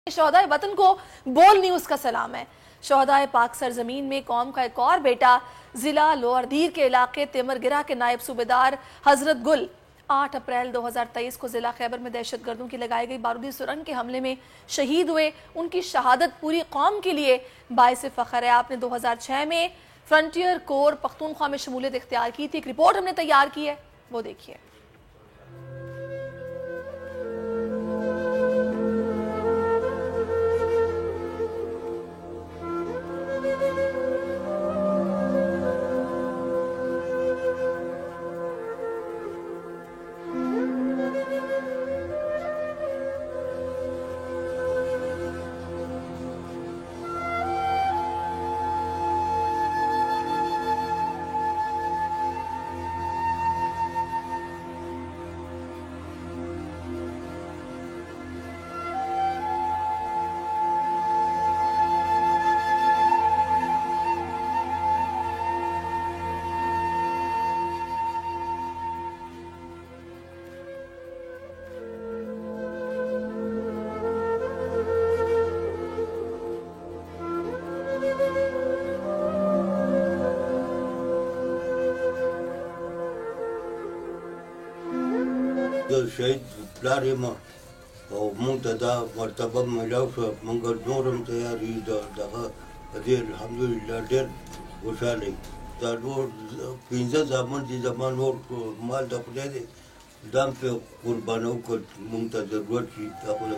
शोहदाए वतन को बोल न्यूज का सलाम है। शोहदाए पाक सरजमीन में कौम का एक और बेटा जिला लोअरदीर के इलाके तेमरगिरा के नायब सूबेदार हजरत गुल 8 अप्रैल 2023 को जिला खैबर में दहशतगर्दों की लगाई गई बारूदी सुरंग के हमले में शहीद हुए। उनकी शहादत पूरी कौम के लिए बाइस फख्र है। आपने 2006 में फ्रंटियर कोर पख्तूनख्वा में शमूलियत इख्तियार की थी। एक रिपोर्ट हमने तैयार की है, वो देखिए। शहीद प्लारे में और मुंतदा मर्तबा मिलाव शो मंगल नूरम तैयारी देर अल्हम्दुलिल्लाह देर खुशाली तारो पिंजा zaman di zaman और माल दपले दे दाम पे कुर्बानों को मुंतजर रोटी अपने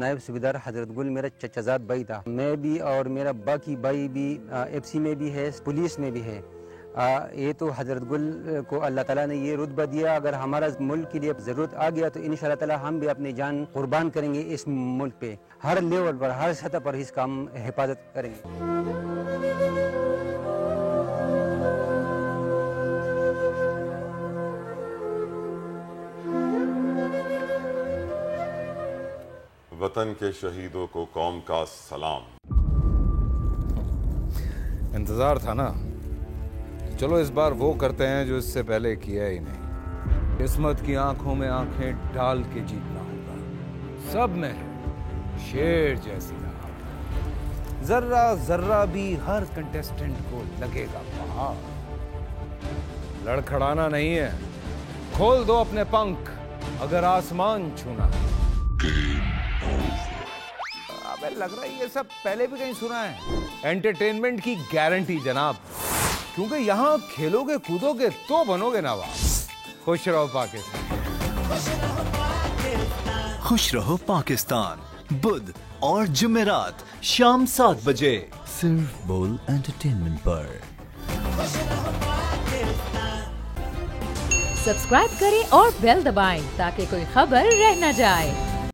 नायब सूबेदार हजरत गुल मेरा चचाजाद भाई था। मैं भी और मेरा बाकी भाई भी एफसी में भी है, पुलिस में भी है। ये तो हजरत गुल को अल्लाह ताला ने ये रुतबा दिया। अगर हमारा मुल्क के लिए ज़रूरत आ गया तो इंशाअल्लाह ताला हम भी अपनी जान कुर्बान करेंगे इस मुल्क पे, हर लेवल पर, हर सतह पर इस काम हिफाजत करेंगे। वतन के शहीदों को कौम का सलाम। इंतजार था ना, चलो इस बार वो करते हैं जो इससे पहले किया ही नहीं। किस्मत की आंखों में आंखें डाल के जीतना होगा। सब में है शेर जैसी राह, जर्रा जर्रा भी हर कंटेस्टेंट को लगेगा पहाड़। लड़खड़ाना नहीं है, खोल दो अपने पंख अगर आसमान छूना है। अबे लग रहा है ये सब पहले भी कहीं सुना है। एंटरटेनमेंट की गारंटी जनाब, क्योंकि यहाँ खेलोगे कूदोगे तो बनोगे नवाब। खुश रहो पाकिस्तान। खुश रहो पाकिस्तान बुध और जुमेरात शाम 7 बजे सिर्फ बोल एंटरटेनमेंट पर। सब्सक्राइब करें और बेल दबाएं ताकि कोई खबर रह न जाए।